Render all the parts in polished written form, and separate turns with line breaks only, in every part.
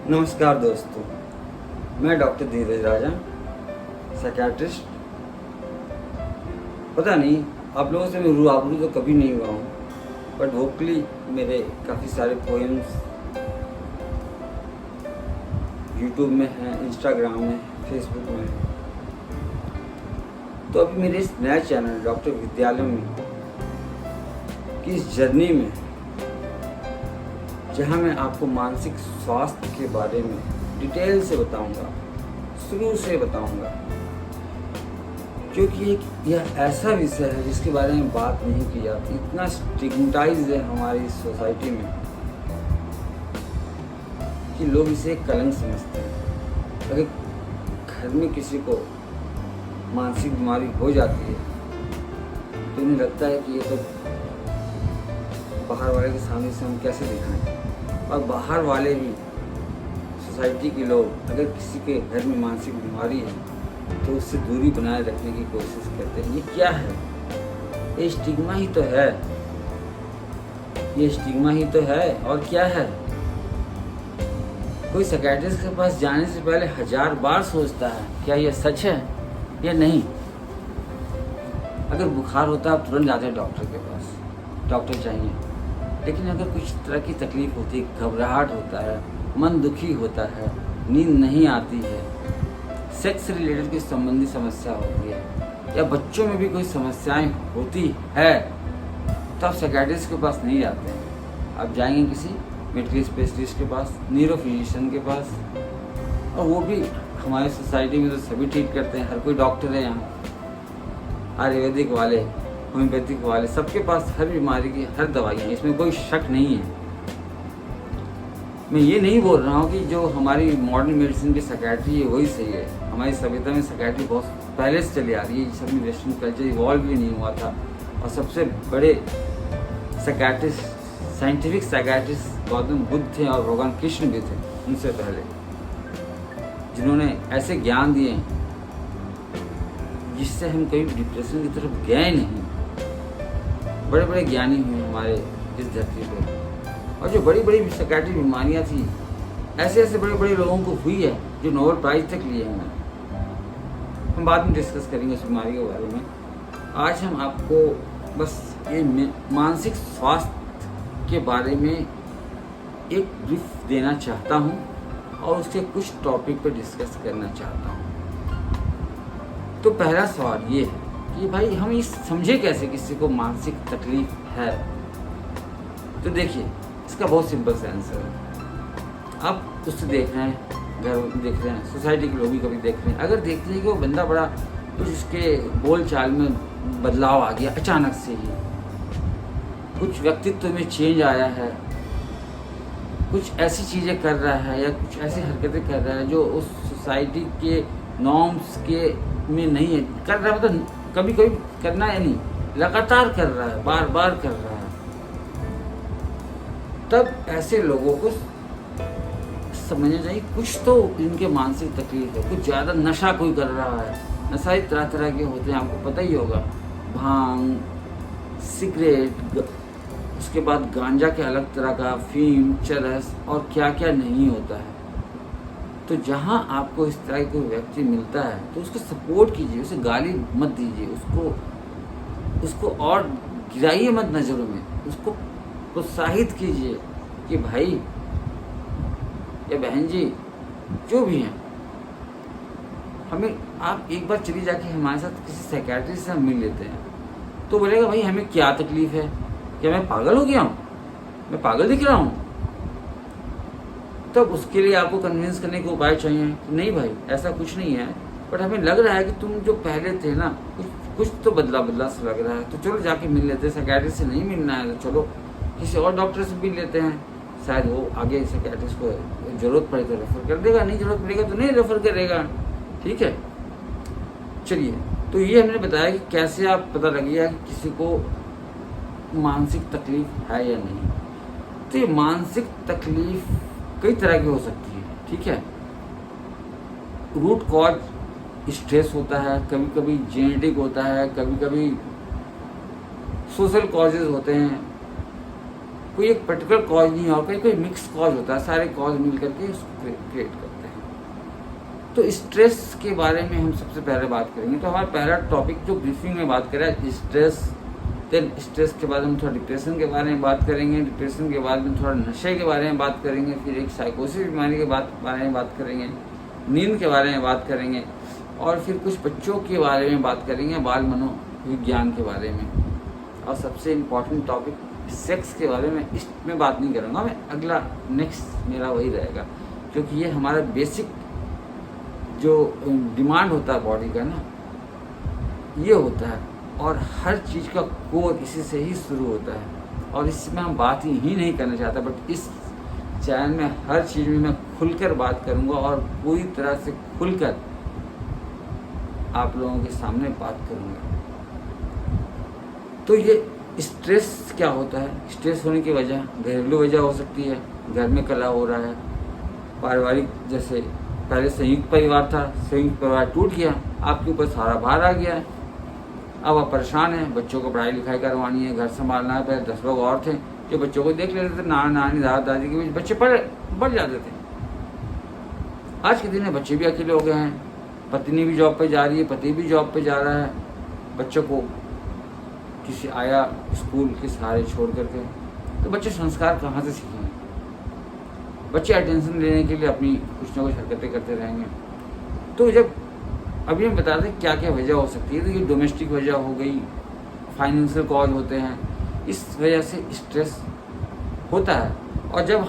नमस्कार दोस्तों, मैं डॉक्टर धीरज राजा, साइकियाट्रिस्ट। पता नहीं आप लोगों से मैं रूबरू तो कभी नहीं हुआ हूँ, बट होपफुली मेरे काफ़ी सारे पोएम्स यूट्यूब में हैं, इंस्टाग्राम में, फेसबुक में हैं। तो अभी मेरे इस नए चैनल डॉक्टर विद्यालय में की इस जर्नी में, जहाँ मैं आपको मानसिक स्वास्थ्य के बारे में डिटेल से बताऊंगा, शुरू से बताऊंगा, क्योंकि यह ऐसा विषय है जिसके बारे में बात नहीं की जाती। इतना स्टिग्मेटाइज है हमारी सोसाइटी में कि लोग इसे एक कलंक समझते हैं। अगर घर में किसी को मानसिक बीमारी हो जाती है तो उन्हें लगता है कि ये तो बाहर वाले के सामने से हम कैसे दिखाएं, और बाहर वाले भी, सोसाइटी के लोग अगर किसी के घर में मानसिक बीमारी है तो उससे दूरी बनाए रखने की कोशिश करते हैं। ये क्या है? ये स्टिग्मा ही तो है, ये स्टिग्मा ही तो है। और क्या है? कोई साइकियाट्रिस्ट के पास जाने से पहले 1000 बार सोचता है क्या यह सच है या नहीं। अगर बुखार होता है आप तुरंत जाते हैं डॉक्टर के पास, डॉक्टर चाहिए। लेकिन अगर कुछ तरह की तकलीफ होती है, घबराहट होता है, मन दुखी होता है, नींद नहीं आती है, सेक्स रिलेटेड कोई संबंधी समस्या होती है, या बच्चों में भी कोई समस्याएं होती है, तो आप साइकियाट्रिस्ट के पास नहीं जाते हैं। आप जाएंगे किसी मेडिकल स्पेशलिस्ट के पास, न्यूरो फिजिशियन के पास। और वो भी हमारे सोसाइटी में तो सभी ट्रीट करते हैं, हर कोई डॉक्टर है यहाँ, आयुर्वेदिक वाले, होम्योपैथिक वाले, सबके पास हर बीमारी की हर दवाई है, इसमें कोई शक नहीं है। मैं ये नहीं बोल रहा हूँ कि जो हमारी मॉडर्न मेडिसिन की साइकियाट्री है वही सही है। हमारी सभ्यता में साइकियाट्री बहुत पहले से चली आ रही है, जिस समय वेस्टर्न कल्चर इवॉल्व भी नहीं हुआ था। और सबसे बड़े psychiatrist, scientific psychiatrist Gautam Buddha थे और भगवान कृष्ण भी थे उनसे पहले, जिन्होंने ऐसे ज्ञान दिए जिससे हम कभी डिप्रेशन की तरफ गए नहीं। बड़े बड़े ज्ञानी हुए हमारे इस धरती पे, और जो बड़ी बड़ी साइकियाट्रिक बीमारियां थी, ऐसे ऐसे बड़े बड़े लोगों को हुई है जो नोबेल प्राइज तक लिए हैं। हम बाद में डिस्कस करेंगे उस बीमारी के बारे में। आज हम आपको बस ये मानसिक स्वास्थ्य के बारे में एक ब्रीफ देना चाहता हूँ और उसके कुछ टॉपिक पर डिस्कस करना चाहता हूँ। तो पहला सवाल ये है कि भाई हम ये समझे कैसे किसी को मानसिक तकलीफ है। तो देखिए, इसका बहुत सिंपल सा आंसर है। आप उससे देख रहे हैं, घर में देख रहे हैं, सोसाइटी के लोग भी कभी देख रहे हैं। अगर देखते हैं कि वो बंदा बड़ा कुछ उसके बोल चाल में बदलाव आ गया अचानक से ही, कुछ व्यक्तित्व में चेंज आया है, कुछ ऐसी चीज़ें कर रहा है या कुछ ऐसी हरकतें कर रहा है जो उस सोसाइटी के नॉर्म्स के में नहीं है, कर रहा है, मतलब कभी कभी करना है नहीं, लगातार कर रहा है, बार बार कर रहा है, तब ऐसे लोगों को समझना चाहिए कुछ तो इनके मानसिक तकलीफ है। कुछ ज़्यादा नशा कोई कर रहा है। नशा तरह तरह के होते हैं, आपको पता ही होगा, भांग, सिगरेट, उसके बाद गांजा के अलग तरह का, फीम, चरस और क्या क्या नहीं होता है। तो जहाँ आपको इस तरह कोई व्यक्ति मिलता है तो उसको सपोर्ट कीजिए, उसे गाली मत दीजिए, उसको और गिराइए मत नज़रों में, उसको प्रोत्साहित कीजिए कि भाई या बहन जी जो भी हैं, हमें आप एक बार चली जाके हमारे साथ किसी साइकियाट्रिस्ट से हम मिल लेते हैं। तो बोलेगा भाई हमें क्या तकलीफ है, क्या मैं पागल हो गया हूँ, मैं पागल दिख रहा हूँ। तब उसके लिए आपको कन्विंस करने के उपाय चाहिए कि नहीं भाई ऐसा कुछ नहीं है, बट हमें लग रहा है कि तुम जो पहले थे ना कुछ तो बदला सा लग रहा है, तो चलो जाके मिल लेते हैं। साइकियाट्रिस्ट से नहीं मिलना है तो चलो किसी और डॉक्टर से मिल लेते हैं, शायद वो आगे साइकियाट्रिस्ट को ज़रूरत पड़े तो रेफ़र कर देगा, नहीं ज़रूरत पड़ेगा तो नहीं रेफ़र करेगा। ठीक है, चलिए। तो ये हमने बताया कि कैसे आप पता लगेगा कि किसी को मानसिक तकलीफ है या नहीं। तो ये मानसिक तकलीफ कई तरह की हो सकती है। ठीक है, रूट कॉज स्ट्रेस होता है, कभी कभी जेनेटिक होता है, कभी कभी सोशल कॉजेज होते हैं, कोई एक पर्टिकुलर कॉज नहीं होता, कोई मिक्स कॉज होता है, सारे कॉज मिल करके उसको क्रिएट करते हैं। तो स्ट्रेस के बारे में हम सबसे पहले बात करेंगे। तो हमारा पहला टॉपिक जो ब्रीफिंग में बात करें स्ट्रेस, देन स्ट्रेस के बाद हम थोड़ा डिप्रेशन के बारे में बात करेंगे, डिप्रेशन के बाद में थोड़ा नशे के बारे में बात करेंगे, फिर एक साइकोसिस बीमारी के बारे में बात करेंगे, नींद के बारे में बात करेंगे, और फिर कुछ बच्चों के बारे में बात करेंगे, बाल मनोविज्ञान के बारे में, और सबसे इम्पोर्टेंट टॉपिक सेक्स के बारे में इसमें बात नहीं करूँगा मैं, अगला नेक्स्ट मेरा वही रहेगा, क्योंकि ये हमारा बेसिक जो डिमांड होता है बॉडी का ना, ये होता है, और हर चीज़ का कोर इसी से ही शुरू होता है, और इसमें हम बात ही नहीं करना चाहता, बट इस चैनल में हर चीज़ में मैं खुलकर बात करूँगा और पूरी तरह से खुलकर आप लोगों के सामने बात करूँगा। तो ये स्ट्रेस क्या होता है? स्ट्रेस होने की वजह घरेलू वजह हो सकती है, घर में कलह हो रहा है, पारिवारिक, जैसे पहले संयुक्त परिवार था, संयुक्त परिवार टूट गया, आपके ऊपर सारा भार आ गया है, अब आप परेशान हैं, बच्चों को पढ़ाई लिखाई करवानी है, घर संभालना है। पहले 10 लोग और थे जो बच्चों को देख लेते थे, नाना नानी दादा दादी के बीच बच्चे बढ़ जाते थे। आज के दिन में बच्चे भी अकेले हो गए हैं, पत्नी भी जॉब पे जा रही है, पति भी जॉब पे जा रहा है, बच्चों को किसी आया स्कूल के सहारे छोड़ करके, तो बच्चे संस्कार कहाँ से सीखेंगे? बच्चे अटेंशन लेने के लिए अपनी कुछ ना कुछ हरकतें करते रहेंगे। तो जब अभी हम बता दें क्या क्या वजह हो सकती है, तो ये डोमेस्टिक वजह हो गई, फाइनेंशियल कॉज होते हैं, इस वजह से स्ट्रेस होता है। और जब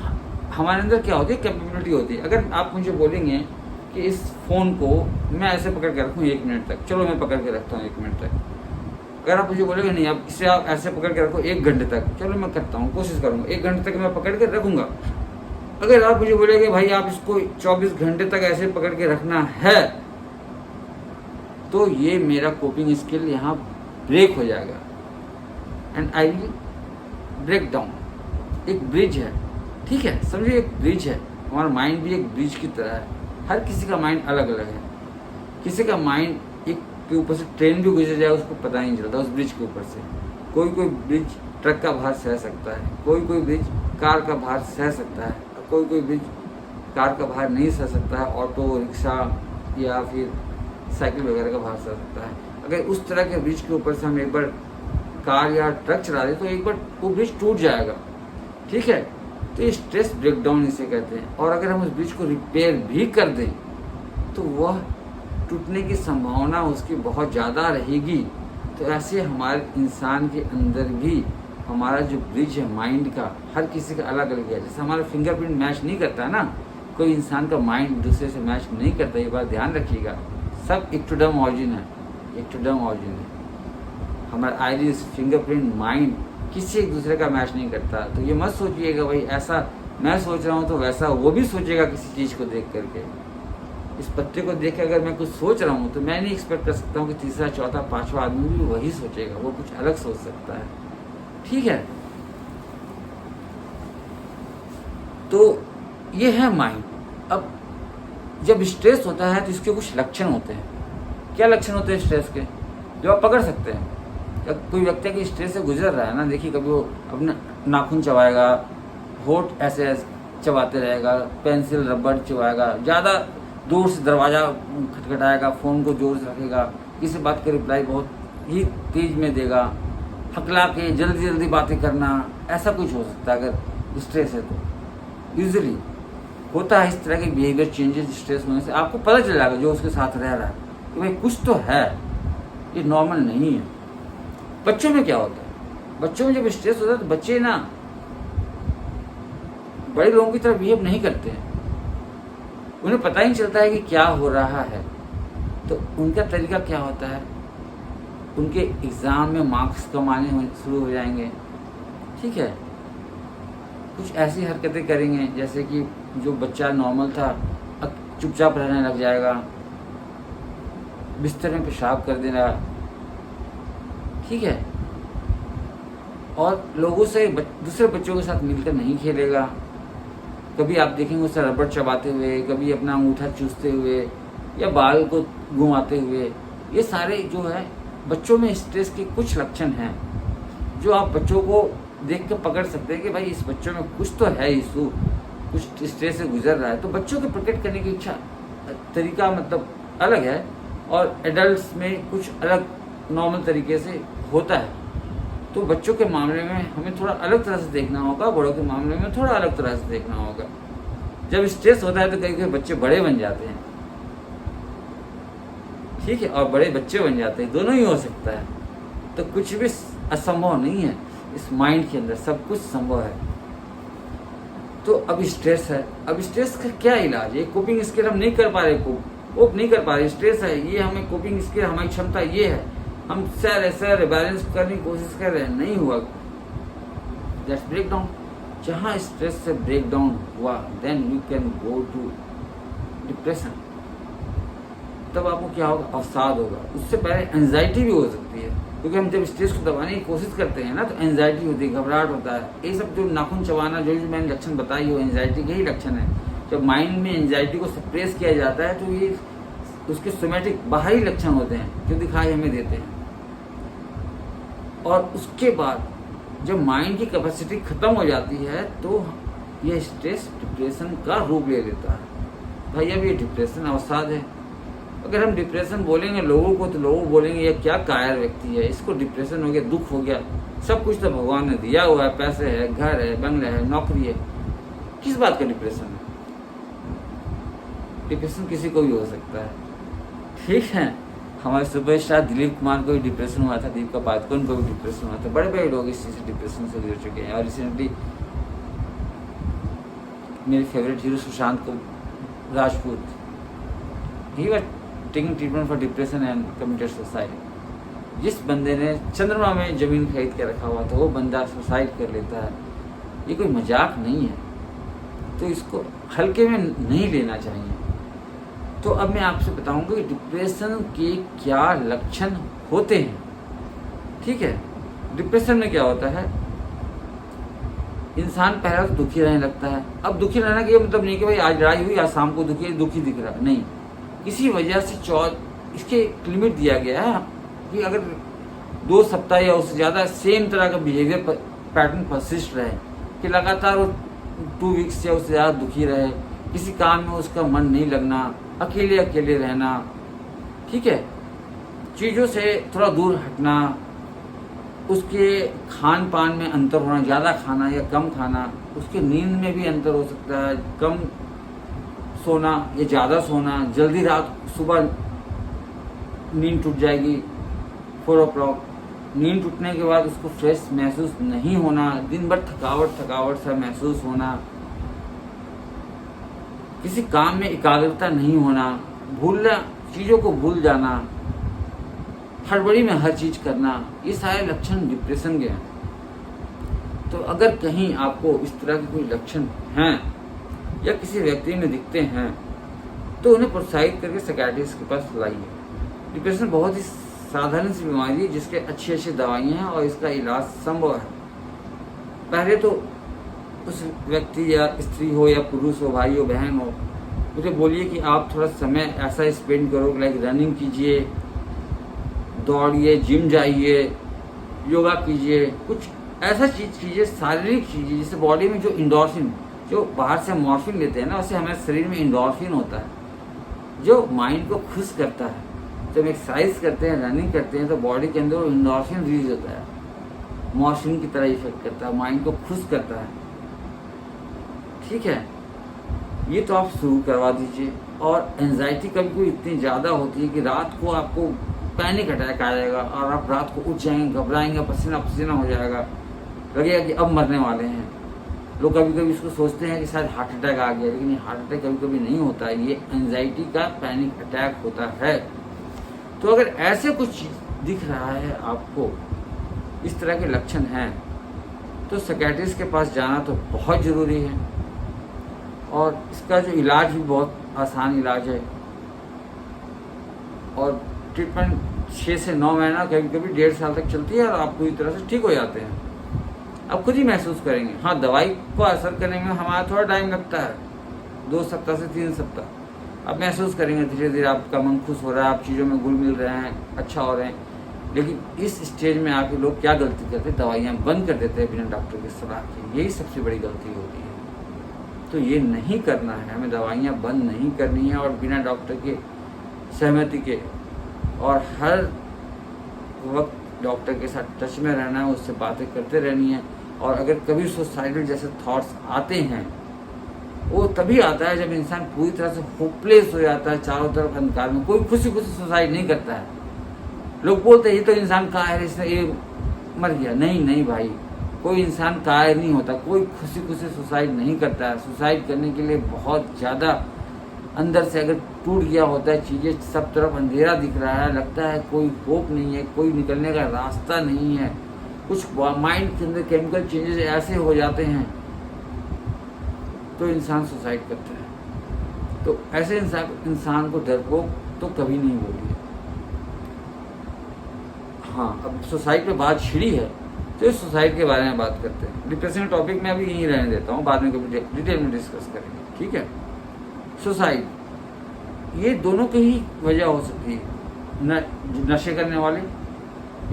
हमारे अंदर क्या होती है, कैपेबिलिटी होती है। अगर आप मुझे बोलेंगे कि इस फ़ोन को मैं ऐसे पकड़ के रखूँ 1 मिनट तक, चलो मैं पकड़ के रखता हूँ 1 मिनट तक। अगर आप मुझे बोलेंगे नहीं, आप इसे आप ऐसे पकड़ के रखो 1 घंटे तक, चलो मैं करता हूँ, कोशिश करूँगा 1 घंटे तक मैं पकड़ के रखूँगा। अगर आप मुझे बोलेंगे भाई आप इसको 24 घंटे तक ऐसे पकड़ के रखना है, तो ये मेरा कोपिंग स्किल यहाँ ब्रेक हो जाएगा, and I will break down. एक ब्रिज है, ठीक है, समझिए एक ब्रिज है, हमारा माइंड भी एक ब्रिज की तरह है। हर किसी का माइंड अलग अलग है, किसी का माइंड एक के ऊपर से ट्रेन भी गुजर जाए उसको पता ही नहीं चलता उस ब्रिज के ऊपर से। कोई ब्रिज ट्रक का भार सह सकता है, कोई ब्रिज कार का भार सह सकता है, कोई ब्रिज कार का भार नहीं सह सकता है, ऑटो रिक्शा या फिर साइकिल वगैरह का भार सह सकता है। अगर उस तरह के ब्रिज के ऊपर से हम एक बार कार या ट्रक चला दें तो एक बार वो ब्रिज टूट जाएगा, ठीक है। तो ये स्ट्रेस ब्रेकडाउन इसे कहते हैं। और अगर हम उस ब्रिज को रिपेयर भी कर दें तो वह टूटने की संभावना उसकी बहुत ज़्यादा रहेगी। तो ऐसे हमारे इंसान के अंदर भी हमारा जो ब्रिज है माइंड का, हर किसी का अलग अलग है। जैसे हमारा फिंगरप्रिंट मैच नहीं करता है ना, कोई इंसान का माइंड दूसरे से मैच नहीं करता, ये बात ध्यान रखिएगा। सब इक्टोडर्म ऑरिजिन है, इक्टोडर्म ऑरिजिन है। हमारा आइरिस, फिंगरप्रिंट, माइंड किसी एक दूसरे का मैच नहीं करता। तो ये मत सोचिएगा भाई ऐसा मैं सोच रहा हूँ तो वैसा वो भी सोचेगा किसी चीज़ को देख करके। इस पत्ते को देख के अगर मैं कुछ सोच रहा हूँ तो मैं नहीं एक्सपेक्ट कर सकता हूँ कि तीसरा चौथा पांचवा आदमी भी वही सोचेगा, वो कुछ अलग सोच सकता है, ठीक है। तो ये है माइंड। अब जब स्ट्रेस होता है तो इसके कुछ लक्षण होते हैं। क्या लक्षण होते हैं स्ट्रेस के, जो आप पकड़ सकते हैं? जब कोई व्यक्ति के स्ट्रेस से गुजर रहा है ना, देखिए कभी वो अपना नाखून चबाएगा, होठ ऐसे चबाते रहेगा, पेंसिल रबड़ चबाएगा, ज़्यादा दूर से दरवाज़ा खटखटाएगा, फ़ोन को जोर से रखेगा, किसी बात का रिप्लाई बहुत ही तेज में देगा, हकला के जल्दी जल्दी बातें करना, ऐसा कुछ हो सकता है अगर स्ट्रेस है तो। यूजुअली होता है इस तरह के बिहेवियर चेंजेस स्ट्रेस होने से, आपको पता चल जाएगा जो उसके साथ रह रहा है कि भाई कुछ तो है, ये नॉर्मल नहीं है। बच्चों में क्या होता है? बच्चों में जब स्ट्रेस होता है तो बच्चे ना बड़े लोगों की तरह बिहेव नहीं करते हैं, उन्हें पता ही नहीं चलता है कि क्या हो रहा है। तो उनका तरीका क्या होता है, उनके एग्ज़ाम में मार्क्स कम आने शुरू हो जाएंगे, ठीक है। कुछ ऐसी हरकतें करेंगे जैसे कि जो बच्चा नॉर्मल था अब चुपचाप रहने लग जाएगा, बिस्तर में पेशाब कर देना, ठीक है। और लोगों से दूसरे बच्चों के साथ मिलकर नहीं खेलेगा। कभी आप देखेंगे उसे रबड़ चबाते हुए, कभी अपना अंगूठा चूसते हुए या बाल को घुमाते हुए। ये सारे जो है बच्चों में स्ट्रेस के कुछ लक्षण हैं जो आप बच्चों को देख के पकड़ सकते हैं कि भाई इस बच्चों में कुछ तो है इशू, कुछ स्ट्रेस से गुजर रहा है। तो बच्चों के प्रकट करने की इच्छा तरीका मतलब अलग है, और एडल्ट्स में कुछ अलग नॉर्मल तरीके से होता है। तो बच्चों के मामले में हमें थोड़ा अलग तरह से देखना होगा, बड़ों के मामले में थोड़ा अलग तरह से देखना होगा। जब स्ट्रेस होता है तो कई कई बच्चे बड़े बन जाते हैं, ठीक है, और बड़े बच्चे बन जाते हैं, दोनों ही हो सकता है। तो कुछ भी असंभव नहीं है इस माइंड के अंदर, सब कुछ संभव है। तो अब स्ट्रेस है, अब स्ट्रेस का क्या इलाज है? कोपिंग स्किल हम नहीं कर पा रहे, कोप नहीं कर पा रहे, स्ट्रेस है ये, हमें कोपिंग स्किल, हमारी क्षमता ये है, हम सर बैलेंस करने की कोशिश कर रहे हैं, नहीं हुआ, दैट्स ब्रेक डाउन। जहाँ स्ट्रेस से ब्रेक डाउन हुआ then you can go to depression. तब आपको क्या होगा? अवसाद होगा। उससे पहले एंजाइटी भी हो सकती है, क्योंकि हम जब स्ट्रेस को दबाने की कोशिश करते हैं ना तो एंजाइटी होती है, घबराहट होता है। ये सब जो नाखून चबाना, जो मैंने लक्षण बताई हो, एंजाइटी के ही लक्षण है। जब माइंड में एंजाइटी को सप्रेस किया जाता है तो ये उसके सोमेटिक बाहरी लक्षण होते हैं जो दिखाई हमें देते हैं। और उसके बाद जब माइंड की कैपेसिटी खत्म हो जाती है तो यह स्ट्रेस डिप्रेशन का रूप ले लेता है। भाई अब ये डिप्रेशन अवसाद है। अगर हम डिप्रेशन बोलेंगे लोगों को तो लोग बोलेंगे ये क्या कायर व्यक्ति है, इसको डिप्रेशन हो गया, दुख हो गया, सब कुछ तो भगवान ने दिया हुआ है, पैसे है, घर है, बंगला है, नौकरी है, किस बात का डिप्रेशन है? डिप्रेशन किसी को भी हो सकता है, ठीक है। हमारे सुपरस्टार दिलीप कुमार को भी डिप्रेशन हुआ था, दीपिका पादुकोण को भी डिप्रेशन हुआ था, बड़े बड़े लोग इस चीज़ से डिप्रेशन से गुजर चुके हैं। और रिसेंटली मेरे favourite hero Sushant Rajput, he was taking treatment for depression and committed suicide. जिस बंदे ने चंद्रमा में जमीन खरीद के रखा हुआ था वो बंदा सुसाइड कर लेता है, ये कोई मजाक नहीं है। तो इसको हल्के में नहीं लेना चाहिए। तो अब मैं आपसे बताऊंगा कि डिप्रेशन के क्या लक्षण होते हैं, ठीक है। डिप्रेशन में क्या होता है, इंसान पहले तो दुखी रहने लगता है। अब दुखी रहना का ये मतलब नहीं कि भाई आज लड़ाई हुई, आज शाम को दुखी दिख रहा, नहीं। किसी वजह से इसके लिमिट दिया गया है कि अगर 2 सप्ताह या उससे ज़्यादा सेम तरह का बिहेवियर पैटर्न परसिस्ट रहे, कि लगातार वो 2 वीक्स या उससे ज़्यादा दुखी रहे, किसी काम में उसका मन नहीं लगना, अकेले रहना, ठीक है, चीज़ों से थोड़ा दूर हटना, उसके खान पान में अंतर होना, ज़्यादा खाना या कम खाना, उसके नींद में भी अंतर हो सकता है, कम सोना या ज़्यादा सोना, जल्दी रात सुबह नींद टूट जाएगी 4 o'clock, नींद टूटने के बाद उसको फ्रेश महसूस नहीं होना, दिन भर थकावट सा महसूस होना, किसी काम में एकाग्रता नहीं होना, भूलना, चीज़ों को भूल जाना, हड़बड़ी में हर चीज़ करना, ये सारे लक्षण डिप्रेशन के हैं। तो अगर कहीं आपको इस तरह के कोई लक्षण हैं या किसी व्यक्ति में दिखते हैं तो उन्हें प्रोत्साहित करके साइकियाट्रिस्ट के पास लाइए। डिप्रेशन बहुत ही साधारण सी बीमारी है जिसके अच्छी दवाइयाँ हैं और इसका इलाज संभव है। पहले तो उस व्यक्ति या स्त्री हो या पुरुष हो, भाई हो, बहन हो, उसे बोलिए कि आप थोड़ा समय ऐसा स्पेंड करो, लाइक रनिंग कीजिए, दौड़िए, जिम जाइए, योगा कीजिए, कुछ ऐसा चीज़ कीजिए, शारीरिक चीज़ें, जिससे बॉडी में जो इंडोर्फिन, जो बाहर से मॉर्फिन लेते हैं ना, उससे हमारे शरीर में इंडोर्फिन होता है जो माइंड को खुश करता है। जब एक्सरसाइज करते हैं, रनिंग करते हैं तो बॉडी के अंदर इंडोर्फिन रिलीज होता है, मॉर्फिन की तरह इफेक्ट करता है, माइंड को खुश करता है, ठीक है। ये तो आप शुरू करवा दीजिए। और एंजाइटी कभी कोई इतनी ज़्यादा होती है कि रात को आपको पैनिक अटैक आ जाएगा और आप रात को उठ जाएंगे, घबराएंगे, पसीना पसीना हो जाएगा, लगेगा कि अब मरने वाले हैं। लोग कभी कभी इसको सोचते हैं कि शायद हार्ट अटैक आ गया, लेकिन ये हार्ट अटैक कभी कभी नहीं होता है, ये एंजाइटी का पैनिक अटैक होता है। तो अगर ऐसे कुछ दिख रहा है आपको, इस तरह के लक्षण हैं, तो साइकियाट्रिस्ट के पास जाना तो बहुत ज़रूरी है। और इसका जो इलाज भी बहुत आसान इलाज है और ट्रीटमेंट 6 से 9 महीना, कभी कभी 1.5 साल तक चलती है और आप पूरी तरह से ठीक हो जाते हैं। आप खुद ही महसूस करेंगे। हाँ, दवाई को असर करने में हमारा थोड़ा टाइम लगता है, 2 सप्ताह से 3 सप्ताह। आप महसूस करेंगे धीरे धीरे आपका मन खुश हो रहा है, आप चीज़ों में घुल मिल रहे हैं, अच्छा हो रहे हैं। लेकिन इस स्टेज में आके लोग क्या गलती करते हैं, दवाइयाँ बंद कर देते हैं बिना डॉक्टर की सलाह के। यही सबसे बड़ी गलती होती है। तो ये नहीं करना है, हमें दवाइयाँ बंद नहीं करनी है और बिना डॉक्टर के सहमति के, और हर वक्त डॉक्टर के साथ टच में रहना है, उससे बातें करते रहनी है। और अगर कभी सुसाइडल जैसे थॉट्स आते हैं, वो तभी आता है जब इंसान पूरी तरह से होपलेस हो जाता है, चारों तरफ अंधकार में। कोई खुशी खुशी सुसाइड नहीं करता है। लोग बोलते हैं ये तो इंसान कायर है, इसने ये मर गया। नहीं भाई, कोई इंसान कायर नहीं होता, कोई खुशी खुशी सुसाइड नहीं करता है। सुसाइड करने के लिए बहुत ज़्यादा अंदर से अगर टूट गया होता है, चीज़ें सब तरफ अंधेरा दिख रहा है, लगता है कोई होप नहीं है, कोई निकलने का रास्ता नहीं है, कुछ माइंड के अंदर केमिकल चेंजेस ऐसे हो जाते हैं, तो इंसान सुसाइड करता है। तो ऐसे इंसान को डरपोक तो कभी नहीं बोलिए। हाँ, अब सुसाइड पे बात छिड़ी है तो इस सुसाइड के बारे में बात करते हैं। डिप्रेशन टॉपिक में अभी यहीं रहने देता हूँ, बाद में कभी डिटेल में डिस्कस करेंगे, ठीक है। सुसाइड, ये दोनों की ही वजह हो सकती है। नशे करने वाले,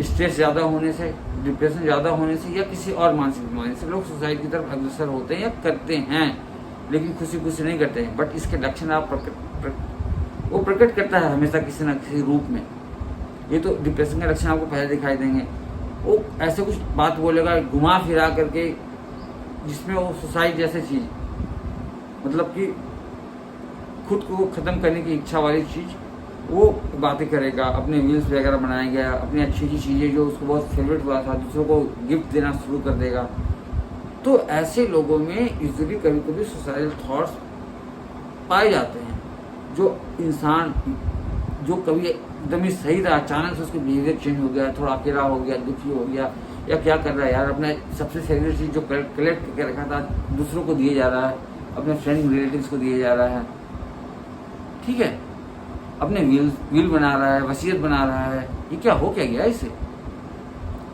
स्ट्रेस ज़्यादा होने से, डिप्रेशन ज़्यादा होने से, या किसी और मानसिक बीमारी से लोग सुसाइड की तरफ अग्रसर होते हैं या करते हैं, लेकिन खुशी खुशी नहीं करते हैं। बट इसके लक्षण आप वो प्रकट करता है हमेशा किसी न किसी रूप में। ये तो डिप्रेशन के लक्षण आपको पहले दिखाई देंगे। वो ऐसे कुछ बात बोलेगा घुमा फिरा करके, जिसमें वो सुसाइड जैसे चीज़, मतलब कि खुद को ख़त्म करने की इच्छा वाली चीज़, वो बातें करेगा, अपने रील्स वगैरह बनाएगा, अपनी अच्छी अच्छी चीज़ें जो उसको बहुत फेवरेट हुआ था दूसरों को गिफ्ट देना शुरू कर देगा। तो ऐसे लोगों में यूजुअली कभी कभी सुसाइडल थॉट्स पाए जाते हैं। जो इंसान जो कभी एकदम ही सही था, अचानक से उसका बिहेवियर चेंज हो गया, थोड़ा अकेला हो गया, दुखी हो गया, या क्या कर रहा है यार, अपने सबसे फेवरेट चीज़ जो कलेक्ट करके रखा था दूसरों को दिए जा रहा है, अपने फ्रेंड रिलेटिव्स को दिए जा रहा है, ठीक है, अपने विल बना रहा है, वसीयत बना रहा है। ये क्या हो क्या गया इसे?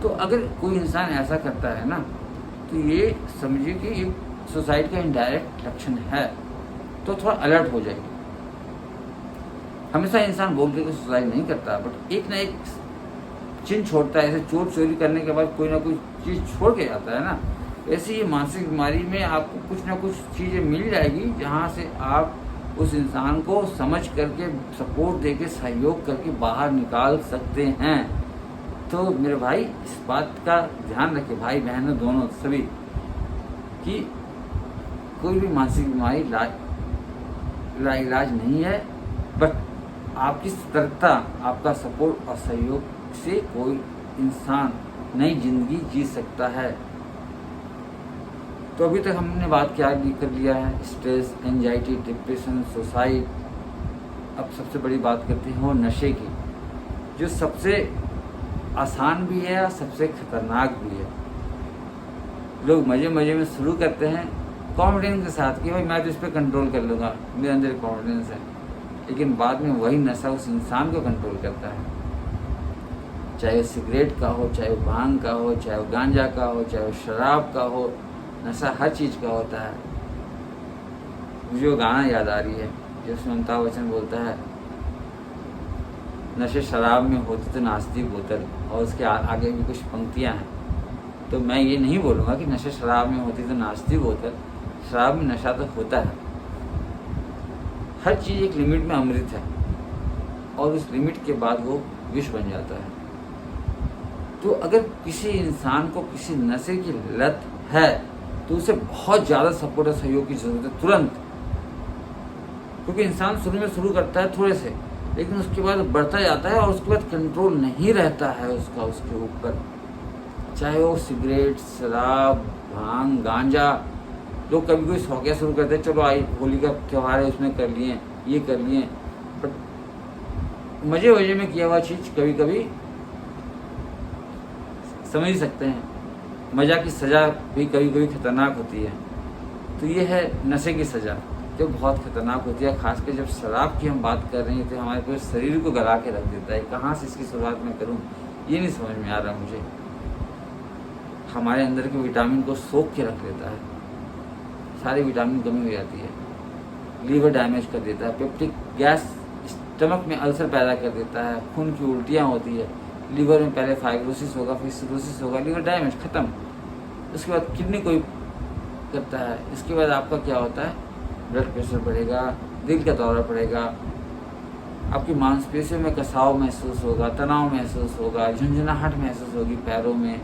तो अगर कोई इंसान ऐसा करता है ना, तो ये समझिए कि ये सुसाइड का इनडायरेक्ट लक्षण है। तो थोड़ा अलर्ट हो जाइए। हमेशा इंसान बोल के सुसाइड नहीं करता, बट एक ना एक चिन्ह छोड़ता है। ऐसे चोर चोरी करने के बाद कोई ना कोई चीज़ छोड़ के जाता है ना, ऐसे ही मानसिक बीमारी में आपको कुछ ना कुछ चीज़ें मिल जाएगी जहाँ से आप उस इंसान को समझ करके, सपोर्ट देके, सहयोग करके बाहर निकाल सकते हैं। तो मेरे भाई, इस बात का ध्यान रखें, भाई बहनों दोनों सभी, कि कोई भी मानसिक बीमारी इलाज नहीं है, बट आपकी सतर्कता, आपका सपोर्ट और सहयोग से कोई इंसान नई जिंदगी जी सकता है। तो अभी तक हमने बात क्या कर लिया है, स्ट्रेस, एंजाइटी, डिप्रेशन, सुसाइड। अब सबसे बड़ी बात करते हैं वो नशे की, जो सबसे आसान भी है और सबसे खतरनाक भी है। लोग मज़े मज़े में शुरू करते हैं कॉन्फिडेंस के साथ कि भाई मैं तो इस पर कंट्रोल कर लूँगा, मेरे अंदर कॉन्फिडेंस है, लेकिन बाद में वही नशा उस इंसान को कंट्रोल करता है। चाहे सिगरेट का हो, चाहे वो भांग का हो, चाहे वो गांजा का हो, चाहे वो शराब का हो, नशा हर चीज़ का होता है। मुझे वो गाना याद आ रही है जिसमें अमिताभ बच्चन बोलता है, नशे शराब में होती तो नाचती बोतल, और उसके आगे भी कुछ पंक्तियाँ हैं। तो मैं ये नहीं बोलूँगा कि नशे शराब में होती तो नाचती बोतल, शराब में नशा तो होता है। हर चीज़ एक लिमिट में अमृत है, और उस लिमिट के बाद वो विष बन जाता है। तो अगर किसी इंसान को किसी नशे की लत है तो उसे बहुत ज़्यादा सपोर्ट और सहयोग की ज़रूरत है, तुरंत। क्योंकि इंसान शुरू में शुरू करता है थोड़े से, लेकिन उसके बाद बढ़ता जाता है और उसके बाद कंट्रोल नहीं रहता है उसका उसके ऊपर। चाहे वो सिगरेट, शराब, भांग, गांजा। लोग कभी कोई शौकिया शुरू करते हैं, चलो आई होली का त्यौहार है उसमें कर लिए, ये कर लिए, बट मज़े वजे में किया हुआ चीज़ कभी कभी समझ ही सकते हैं, मज़ा की सज़ा भी कभी कभी खतरनाक होती है। तो ये है नशे की सज़ा, जो बहुत खतरनाक होती है। खासकर जब शराब की हम बात कर रहे हैं तो हमारे पूरे शरीर को गला के रख देता है। कहाँ से इसकी शुरुआत मैं करूँ ये नहीं समझ में आ रहा मुझे। हमारे अंदर के विटामिन को सोख के रख देता है, सारी विटामिन कमी हो जाती है, लीवर डैमेज कर देता है, पेप्टिक गैस स्टमक में अल्सर पैदा कर देता है, खून की उल्टियाँ होती है, लीवर में पहले फाइब्रोसिस होगा, फिर सिरोसिस होगा, लीवर डैमेज, खत्म। उसके बाद किडनी कोई करता है, इसके बाद आपका क्या होता है, ब्लड प्रेशर बढ़ेगा, दिल का दौरा पड़ेगा, आपकी मांसपेशियों में कसाव महसूस होगा, तनाव महसूस होगा, झुंझुनाहट महसूस होगी पैरों में।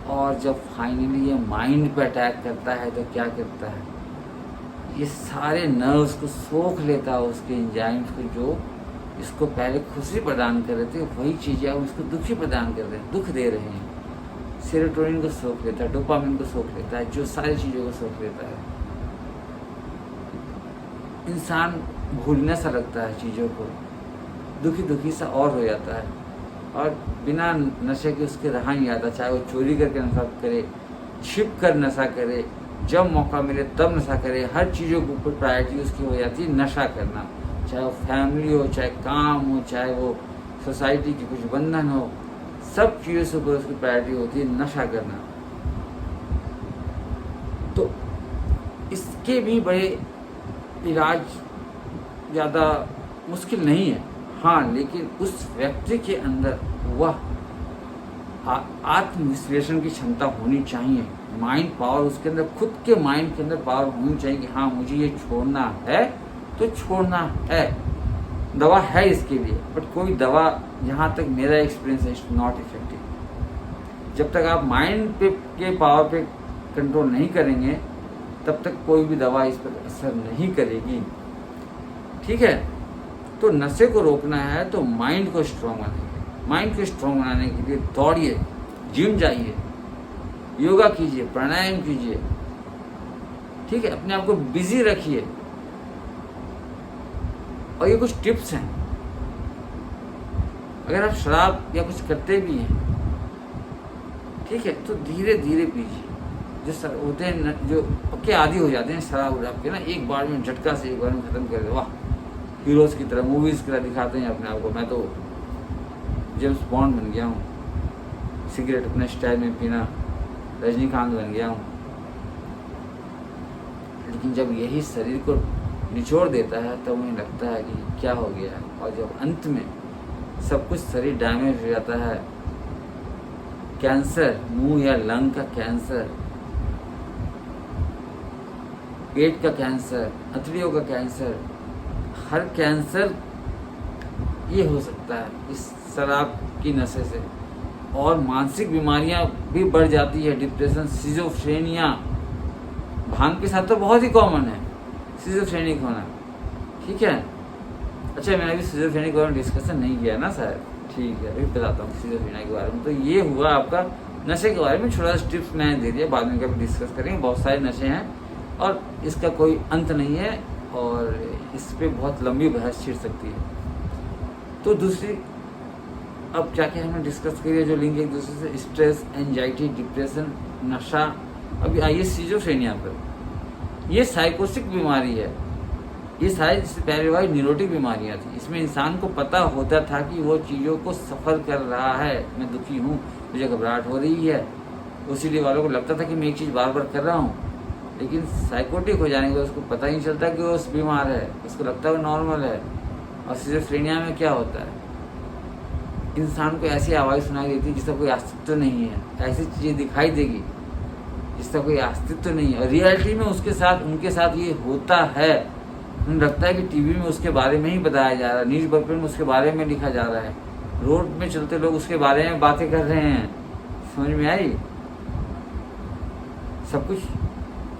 और जब फाइनली ये माइंड पे अटैक करता है तो क्या करता है, ये सारे नर्व्स को सोख लेता है, उसके एंजाइम्स को जो इसको पहले खुशी प्रदान कर रहे थे, वही चीज़ें अब इसको दुखी प्रदान कर रहे हैं, दुख दे रहे हैं। सेरोटोनिन को सोख लेता है, डोपामिन को सोख लेता है, जो सारी चीज़ों को सोख लेता है। इंसान भूलने सा लगता है चीज़ों को, दुखी दुखी सा और हो जाता है, और बिना नशे के उसके रहा नहीं आता। चाहे वो चोरी करके नशा करे, छिप कर नशा करे, जब मौका मिले तब नशा करे, हर चीज़ों के ऊपर प्रायोरिटी उसकी हो जाती है नशा करना। चाहे वो फैमिली हो, चाहे काम हो, चाहे वो सोसाइटी के कुछ बंधन हो, सब चीज़ों से ऊपर उसकी प्रायोरिटी होती है नशा करना। तो इसके भी बड़े इलाज ज़्यादा मुश्किल नहीं है, हाँ, लेकिन उस व्यक्ति के अंदर वह आत्मविश्लेषण की क्षमता होनी चाहिए, माइंड पावर उसके अंदर, खुद के माइंड के अंदर पावर होनी चाहिए कि हाँ मुझे ये छोड़ना है तो छोड़ना है। दवा है इसके लिए, बट कोई दवा, यहाँ तक मेरा एक्सपीरियंस है, इट्स नॉट इफेक्टिव। जब तक आप माइंड पे के पावर पे कंट्रोल नहीं करेंगे तब तक कोई भी दवा इस पर असर नहीं करेगी, ठीक है। तो नशे को रोकना है तो माइंड को स्ट्रॉन्ग बनाइए, माइंड को स्ट्रॉन्ग बनाने के लिए दौड़िए, जिम जाइए, योगा कीजिए, प्राणायाम कीजिए, ठीक है, अपने आप को बिजी रखिए। और ये कुछ टिप्स हैं, अगर आप शराब या कुछ करते भी हैं, ठीक है, तो धीरे धीरे पीजिए। जो सर होते हैं जो पक्के आदी हो जाते हैं शराब उराब के ना, एक बार में झटका से एक बार में ख़त्म कर दे, वाह, हीरोज़ की तरह, मूवीज़ की तरह दिखाते हैं अपने आप को। मैं तो जेम्स बॉन्ड बन गया हूँ, सिगरेट अपने स्टाइल में पीना रजनीकांत बन गया हूँ। लेकिन जब यही शरीर को निचोड़ देता है तब मुझे लगता है कि क्या हो गया है। और जब अंत में सब कुछ शरीर डैमेज हो जाता है, कैंसर, मुंह या लंग का कैंसर, पेट का कैंसर, अतड़ियों का कैंसर, हर कैंसर ये हो सकता है इस शराब की नशे से। और मानसिक बीमारियां भी बढ़ जाती है, डिप्रेशन, सिजोफ्रेनिया, भांग के साथ तो बहुत ही कॉमन है सिजोफ्रेनिक होना, ठीक है। अच्छा, मैंने अभी सिजोफ्रेनिक के बारे में डिस्कशन नहीं किया ना शायद, ठीक है, अभी बताता हूँ सिजोफ्रेनिया के बारे में। तो ये हुआ आपका नशे के बारे में, छोटा सा टिप्स मैंने दे दिया, बाद में कभी डिस्कस करेंगे। बहुत सारे नशे हैं और इसका कोई अंत नहीं है, और इस पर बहुत लंबी बहस छिड़ सकती है। तो दूसरी अब जाके हमने डिस्कस करिए जो लिंक एक दूसरे से, स्ट्रेस, एंजाइटी, डिप्रेशन, नशा। अभी आइए सिजोफ्रेनिया पर। ये साइकोसिक बीमारी है, ये शायद इससे पहले वाली न्यूरोटिक बीमारियां थी। इसमें इंसान को पता होता था कि वो चीज़ों को सफ़र कर रहा है, मैं दुखी हूँ, मुझे घबराहट हो रही है, उसीलिए वालों को लगता था कि मैं एक चीज़ बार बार कर रहा हूँ। लेकिन साइकोटिक हो जाने के बाद उसको पता ही नहीं चलता कि वो बीमार है, उसको लगता है वो नॉर्मल है। और सिजोफ्रेनिया में क्या होता है, इंसान को ऐसी आवाज़ सुनाई देती है जिसका कोई अस्तित्व नहीं है, ऐसी चीज़ें दिखाई देगी जिसका कोई अस्तित्व नहीं है, और रियलिटी में उसके साथ, उनके साथ ये होता है। उन्हें लगता है कि टीवी में उसके बारे में ही बताया जा रहा है, न्यूज़ पेपर में उसके बारे में लिखा जा रहा है, रोड में चलते लोग उसके बारे में बातें कर रहे हैं। समझ में आई? सब कुछ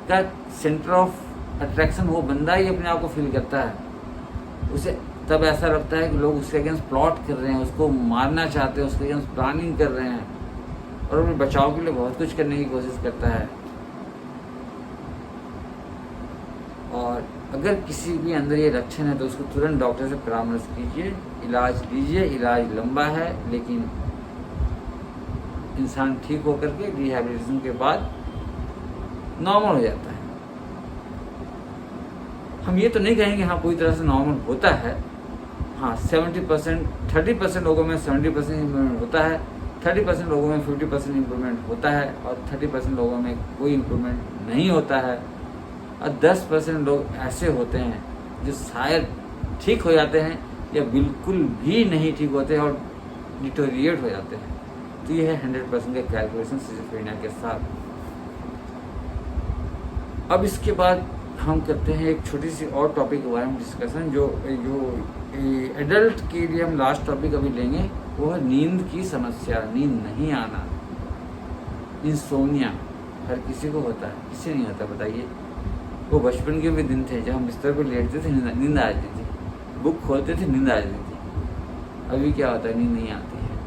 का सेंटर ऑफ अट्रैक्शन वो बंदा ही अपने आप को फील करता है। उसे तब ऐसा लगता है कि लोग उसके अगेंस्ट प्लॉट कर रहे हैं, उसको मारना चाहते हैं, उसके अगेंस्ट प्लानिंग कर रहे हैं, और अपने बचाव के लिए बहुत कुछ करने की कोशिश करता है। और अगर किसी के अंदर ये लक्षण है तो उसको तुरंत डॉक्टर से परामर्श कीजिए, इलाज लीजिए। इलाज लंबा है, लेकिन इंसान ठीक होकर के रिहैबिलिटेशन के बाद नॉर्मल हो जाता है। हम ये तो नहीं कहेंगे हाँ पूरी तरह से नॉर्मल होता है, हाँ 70%, 30% लोगों में 70% इम्प्रूवमेंट होता है, 30% लोगों में 50% इम्प्रूवमेंट होता है, और 30% लोगों में कोई इम्प्रूवमेंट नहीं होता है, और 10% लोग ऐसे होते हैं जो शायद ठीक हो जाते हैं या बिल्कुल भी नहीं ठीक होते, और डिटोरिएट हो जाते हैं। तो ये है 100% का कैलकुलेशन सिजोफ्रेनिया के साथ। अब इसके बाद हम करते हैं एक छोटी सी और टॉपिक के बारे में डिस्कशन, जो एडल्ट के लिए हम लास्ट टॉपिक अभी लेंगे, वो है नींद की समस्या, नींद नहीं आना, इंसोम्निया। हर किसी को होता है, किसी नहीं होता बताइए। वो बचपन के भी दिन थे जब हम बिस्तर पर लेटते थे, नींद आ जाती थी, बुक खोलते थे, नींद आ जाती थी। अभी क्या होता है, नींद नहीं आती है।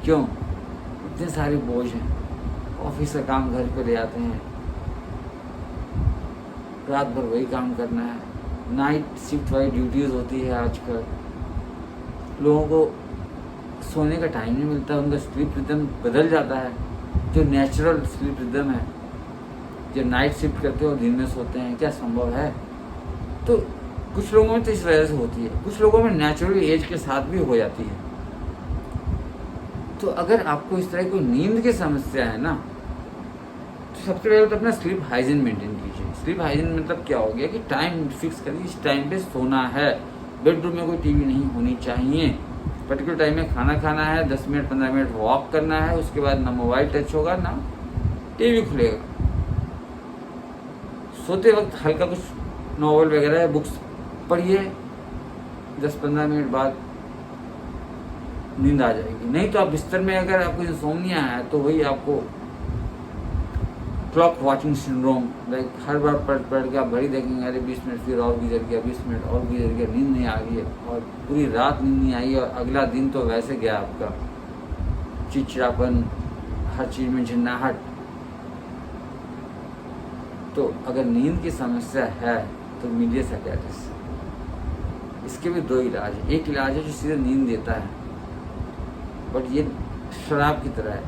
क्यों? इतने सारे बोझ हैं, ऑफिस का काम घर पे ले आते हैं, रात भर वही काम करना है, नाइट शिफ्ट वाली ड्यूटीज़ होती है। आजकल लोगों को सोने का टाइम नहीं मिलता, उनका स्लीप रिदम बदल जाता है। जो नेचुरल स्लीप रिदम है, जो नाइट शिफ्ट करते हो दिन में सोते हैं, क्या संभव है? तो कुछ लोगों में तो इस वजह से होती है, कुछ लोगों में नेचुरल एज के साथ भी हो जाती है। तो अगर आपको इस तरह कोई नींद की समस्या है ना, तो सबसे पहले तो अपना स्लीप हाइजीन मेंटेन कीजिए। स्लीप हाइजीन मतलब क्या हो गया कि टाइम फिक्स करिए, इस टाइम पे सोना है, बेडरूम में कोई टीवी नहीं होनी चाहिए, पर्टिकुलर टाइम में खाना खाना है, 10 मिनट 15 मिनट वॉक करना है, उसके बाद ना मोबाइल टच होगा ना टीवी खुलेगा। सोते वक्त हल्का कुछ नॉवल वगैरह है, बुक्स पढ़िए, 10-15 मिनट बाद नींद आ जाएगी। नहीं तो आप बिस्तर में अगर आपको इंसोम्निया है तो वही आपको क्लॉक वॉचिंग सिंड्रोम, लाइक हर बार पढ़ के आप घड़ी देखेंगे, अरे 20 मिनट फिर और गुजर गया, 20 मिनट और गुजर गया, नींद नहीं आ रही है, और पूरी रात नींद नहीं आई, और अगला दिन तो वैसे गया आपका, चिड़चिड़ापन, हर चीज़ में झिन्नाहट। तो अगर नींद की समस्या है तो मिलिए साइकियाट्रिस्ट। इसके भी 2 इलाज हैं। एक इलाज है जो सीधे नींद देता है, बट ये शराब की तरह है,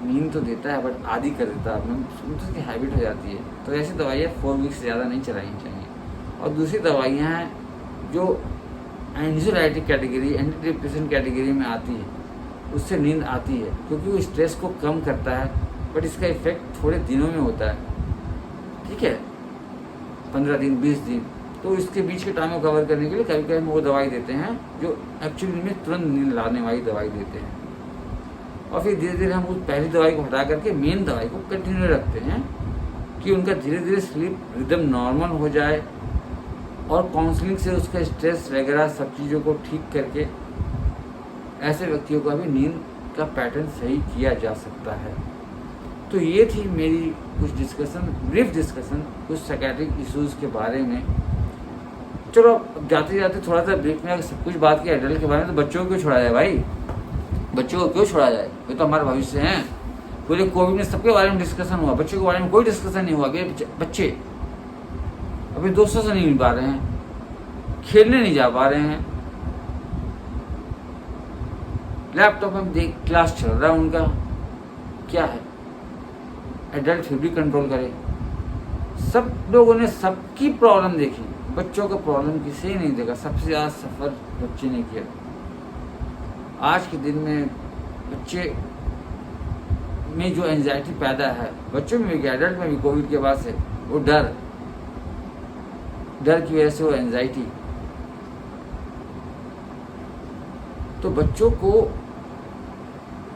नींद तो देता है बट आदी कर देता है, आपने उसकी हैबिट हो जाती है। तो ऐसी दवाइयाँ 4 वीक से ज़्यादा नहीं चलानी चाहिए। और दूसरी दवाइयाँ हैं जो anxiety category, anti depression category में आती है, उससे नींद आती है क्योंकि वो स्ट्रेस को कम करता है, बट इसका इफेक्ट थोड़े दिनों में होता है, ठीक है, 15 दिन 20 दिन। तो इसके बीच के टाइम को कवर करने के लिए कभी कभी वो दवाई देते हैं जो एक्चुअली में तुरंत नींद लाने वाली दवाई देते हैं। और फिर धीरे धीरे हम उस पहली दवाई को हटा करके मेन दवाई को कंटिन्यू रखते हैं कि उनका धीरे धीरे स्लीप रिदम नॉर्मल हो जाए, और काउंसलिंग से उसका स्ट्रेस वगैरह सब चीज़ों को ठीक करके ऐसे व्यक्तियों का भी नींद का पैटर्न सही किया जा सकता है। तो ये थी मेरी कुछ डिस्कशन, ब्रीफ डिस्कशन कुछ साइकियाट्रिक इश्यूज़ के बारे में। चलो अब जाते जाते थोड़ा सा ब्रीफ में अगर सब कुछ बात की एडल्ट के बारे में, तो बच्चों को क्यों छोड़ा जाए भाई? बच्चों को क्यों छोड़ा जाए? ये तो हमारा भविष्य है। पूरे कोविड में सबके बारे में डिस्कशन हुआ, बच्चों के बारे में कोई डिस्कशन नहीं हुआ। बच्चे अभी दोस्तों से नहीं मिल पा रहे हैं, खेलने नहीं जा पा रहे हैं, लैपटॉप में देख क्लास चल रहा है उनका, क्या है? एडल्ट फिर भी कंट्रोल करे। सब लोगों ने सबकी प्रॉब्लम देखी, बच्चों का प्रॉब्लम किसी ने नहीं देखा। सबसे ज़्यादा सफ़र बच्चे ने किया। आज के दिन में बच्चे में जो एंजाइटी पैदा है, बच्चों में भी, एडल्ट में भी, कोविड के बाद से, वो डर की वजह से वो एंजाइटी। तो बच्चों को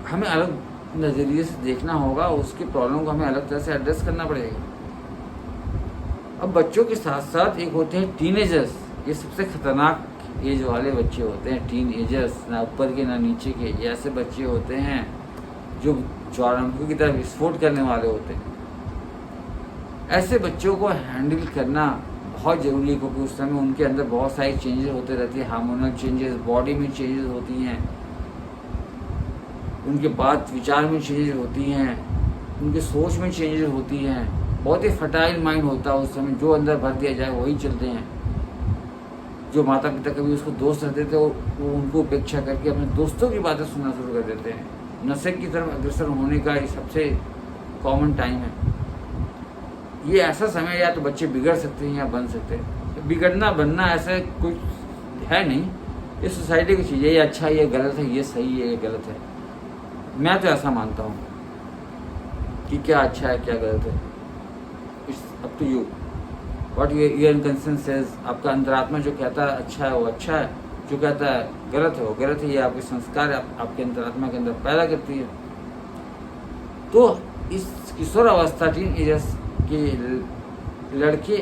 हमें अलग नज़रिए से देखना होगा, उसकी प्रॉब्लम को हमें अलग तरह से एड्रेस करना पड़ेगा। अब बच्चों के साथ साथ एक होते हैं टीनेजर्स, ये सबसे खतरनाक एज वाले बच्चे होते हैं। टीन एजर्स, ना ऊपर के ना नीचे के, ये ऐसे बच्चे होते हैं जो ज्वालामुखी की तरह विस्फोट करने वाले होते हैं। ऐसे बच्चों को हैंडल करना बहुत ज़रूरी है, क्योंकि उस समय उनके अंदर बहुत सारी चेंजेस होते रहती है, हार्मोनल चेंजेस, बॉडी में चेंजेस होती हैं, उनके बात विचार में चेंजेस होती हैं, उनके सोच में चेंजेस होती हैं। बहुत ही फर्टाइल माइंड होता है उस समय, जो अंदर भर दिया जाए वही चलते हैं। जो माता पिता कभी उसको दोस्त रहते थे, वो उनको उपेक्षा करके अपने दोस्तों की बातें सुनना शुरू कर देते हैं। नशे की तरफ अग्रसर होने का ये सबसे कॉमन टाइम है। ये ऐसा समय या तो बच्चे बिगड़ सकते हैं या बन सकते हैं। बिगड़ना बनना ऐसा कुछ है नहीं, ये सोसाइटी की चीज़ है, ये अच्छा है, ये गलत है, ये सही है, ये गलत है। मैं तो ऐसा मानता हूँ कि क्या अच्छा है क्या गलत है, it's up to you, what your inner conscience says. आपका अंतरात्मा जो कहता है अच्छा है वो अच्छा है, जो कहता है गलत है वो गलत है, ये आपके संस्कार आपके अंतरात्मा के अंदर पैदा करती है। तो इस किशोर अवस्था टीन एजर्स के लड़के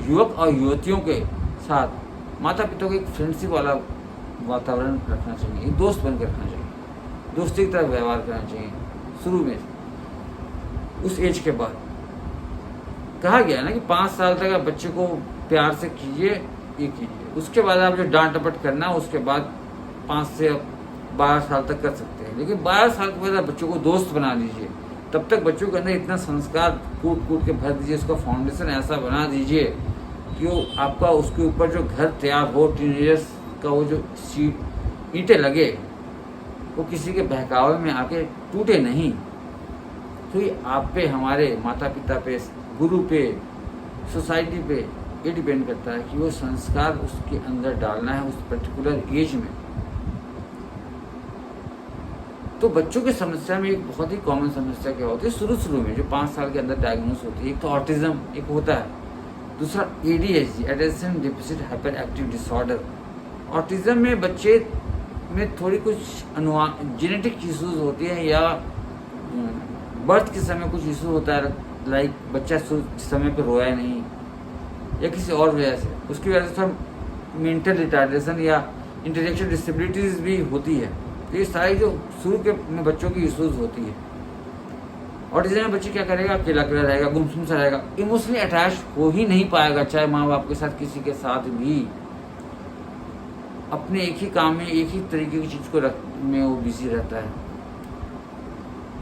युवक और युवतियों के साथ माता पिता को एक फ्रेंडशिप वाला वातावरण रखना चाहिए, एक दोस्त बनकर रखना चाहिए, दोस्ती की तरह व्यवहार करना चाहिए शुरू में। उस एज के बाद कहा गया ना कि 5 साल तक आप बच्चे को प्यार से कीजिए, ये कीजिए, उसके बाद आप जो डांट डपट करना उसके बाद 5 से 12 साल तक कर सकते हैं, लेकिन 12 साल के बाद आप बच्चों को दोस्त बना लीजिए। तब तक बच्चों के अंदर इतना संस्कार कूट कूट के भर दीजिए, उसका फाउंडेशन ऐसा बना दीजिए कि वो आपका उसके ऊपर जो घर तैयार हो, टीनेजर्स का वो जो सीट ईंटें लगे वो किसी के बहकावे में आके टूटे नहीं। तो ये आप पे, हमारे माता पिता पे, गुरु पे, सोसाइटी पे ये डिपेंड करता है कि वो संस्कार उसके अंदर डालना है उस पर्टिकुलर एज में। तो बच्चों की समस्या में एक बहुत ही कॉमन समस्या क्या होती है शुरू में, जो 5 साल के अंदर डायग्नोस होती है। एक तो ऑटिज्म एक होता है, दूसरा ADHD, attention deficit hyperactive disorder. Autism में बच्चे में थोड़ी कुछ जेनेटिक इश्यूज होती हैं या बर्थ के समय कुछ इशू होता है, लाइक बच्चा समय पर रोया नहीं या किसी और वजह से, उसकी वजह से थोड़ा मेंटल रिटार्डेशन या इंटेलेक्चुअल डिसेबिलिटीज भी होती है। तो ये सारी जो शुरू के में बच्चों की इश्यूज होती है। ऑटिज्म में बच्चे क्या करेगा, अकेला अकेला रहेगा, गुमसुम सा रहेगा, इमोशनली अटैच हो ही नहीं पाएगा, चाहे माँ बाप के साथ किसी के साथ भी। अपने एक ही काम में एक ही तरीके की चीज़ को में वो बिजी रहता है।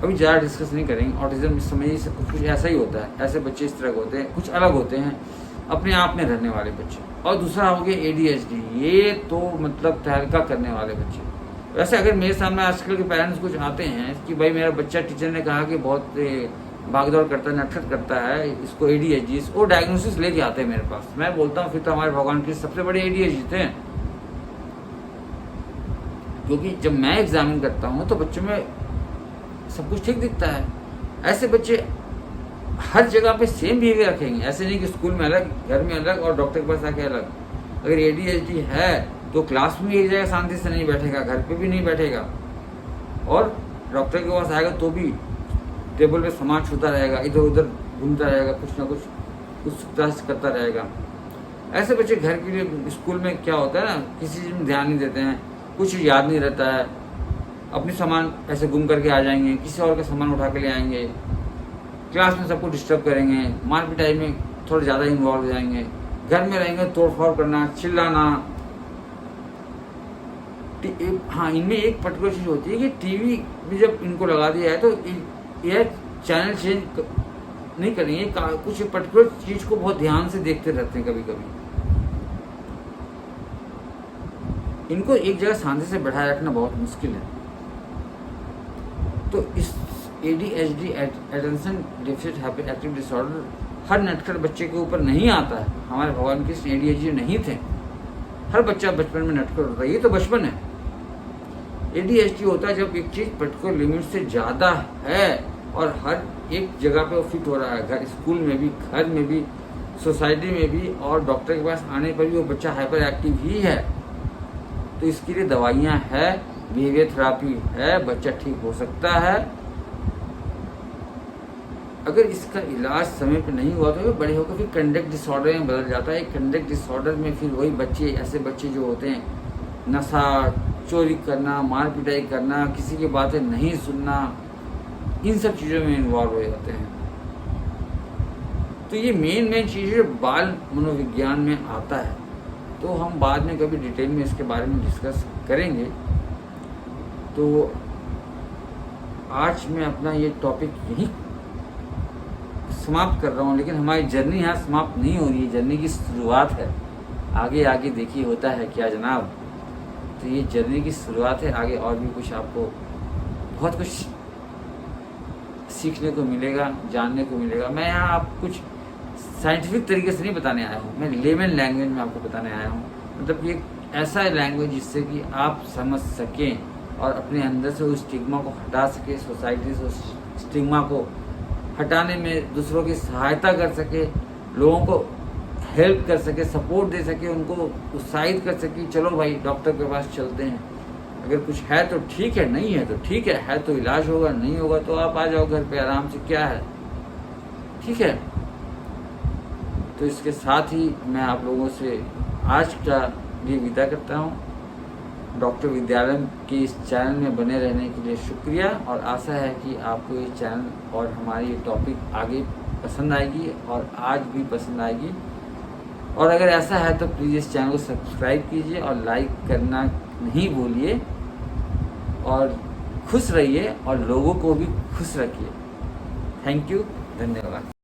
अभी ज़्यादा डिस्कस नहीं करेंगे। ऑटिज्म समझिए से कुछ ऐसा ही होता है, ऐसे बच्चे इस तरह के होते हैं, कुछ अलग होते हैं अपने आप में रहने वाले बच्चे। और दूसरा हो गया ADHD, ये तो मतलब तहलका करने वाले बच्चे। वैसे अगर मेरे सामने आजकल के पेरेंट्स कुछ आते हैं कि भाई मेरा बच्चा, टीचर ने कहा कि बहुत भागदौड़ करता है, नटखट करता है, इसको ADHD, वो डायग्नोसिस लेके आते हैं मेरे पास। मैं बोलता हूँ फिर तो हमारे भगवान के सबसे बड़े ADHD थे, क्योंकि जब मैं एग्जामिन करता हूँ तो बच्चों में सब कुछ ठीक दिखता है। ऐसे बच्चे हर जगह पे सेम बिहेवियर रखेंगे, ऐसे नहीं कि स्कूल में अलग, घर में अलग और डॉक्टर के पास आके अलग। अगर ADHD है तो क्लास में एक जगह शांति से नहीं बैठेगा, घर पे भी नहीं बैठेगा, और डॉक्टर के पास आएगा तो भी टेबल पे सामान छूता रहेगा, इधर उधर घूमता रहेगा, कुछ ना कुछ करता रहेगा। ऐसे बच्चे घर के लिए, स्कूल में क्या होता है ना, किसी चीज़ में ध्यान नहीं देते हैं, कुछ याद नहीं रहता है, अपनी सामान ऐसे गुम करके आ जाएंगे, किसी और का सामान उठा के ले आएंगे, क्लास में सबको डिस्टर्ब करेंगे, मार पिटाई में थोड़ा ज़्यादा इन्वॉल्व हो जाएंगे, घर में रहेंगे तोड़ फोड़ करना, चिल्लाना। हाँ, इनमें एक पर्टिकुलर चीज़ होती है कि टीवी भी जब इनको लगा दिया है तो यह चैनल चेंज नहीं करेंगे, कुछ पर्टिकुलर चीज़ को बहुत ध्यान से देखते रहते हैं। कभी कभी इनको एक जगह शांति से बैठाए रखना बहुत मुश्किल है। तो इस ADHD, attention deficit hyperactive disorder, हर नटखट बच्चे के ऊपर नहीं आता है। हमारे भगवान कृष्ण ADHD नहीं थे, हर बच्चा बचपन में नटखट होता है, ये तो बचपन है। ADHD होता है जब एक चीज़ पर्टिकुलर लिमिट से ज़्यादा है और हर एक जगह पे वो फिट हो रहा है, घर, स्कूल में भी, घर में भी, सोसाइटी में भी, और डॉक्टर के पास आने पर भी वो बच्चा हाइपर एक्टिव ही है। तो इसके लिए दवाइयाँ है, बिहेवियर थेरापी है, बच्चा ठीक हो सकता है। अगर इसका इलाज समय पर नहीं हुआ तो बड़े होकर फिर कंडक्ट डिसऑर्डर में बदल जाता है। कंडक्ट डिसऑर्डर में फिर वही बच्चे, ऐसे बच्चे जो होते हैं, नशा, चोरी करना, मार पिटाई करना, किसी की बातें नहीं सुनना, इन सब चीज़ों में इन्वॉल्व हो जाते हैं। तो ये मेन चीज़ बाल मनोविज्ञान में आता है। तो हम बाद में कभी डिटेल में इसके बारे में डिस्कस करेंगे। तो आज मैं अपना ये टॉपिक यहीं समाप्त कर रहा हूँ, लेकिन हमारी जर्नी यहाँ समाप्त नहीं हो रही है, जर्नी की शुरुआत है। आगे आगे देखिए होता है क्या जनाब। तो ये जर्नी की शुरुआत है, आगे और भी कुछ आपको बहुत कुछ सीखने को मिलेगा, जानने को मिलेगा। मैं यहाँ आप कुछ साइंटिफिक तरीके से नहीं बताने आया हूँ, मैं लेमन लैंग्वेज में आपको बताने आया हूँ। मतलब ये ऐसा लैंग्वेज जिससे कि आप समझ सकें और अपने अंदर से उस स्टिग्मा को हटा सके, सोसाइटी से उस स्टिग्मा को हटाने में दूसरों की सहायता कर सके, लोगों को हेल्प कर सके, सपोर्ट दे सके, उनको उत्साहित कर सके, चलो भाई डॉक्टर के पास चलते हैं, अगर कुछ है तो ठीक है, नहीं है तो ठीक है तो इलाज होगा, नहीं होगा तो आप आ जाओ घर पे आराम से, क्या है, ठीक है। तो इसके साथ ही मैं आप लोगों से आज का ये विदा करता हूँ। डॉक्टर विद्यालय के इस चैनल में बने रहने के लिए शुक्रिया, और आशा है कि आपको ये चैनल और हमारी ये टॉपिक आगे पसंद आएगी और आज भी पसंद आएगी। और अगर ऐसा है तो प्लीज़ इस चैनल को सब्सक्राइब कीजिए और लाइक करना नहीं भूलिए, और खुश रहिए और लोगों को भी खुश रखिए। थैंक यू, धन्यवाद।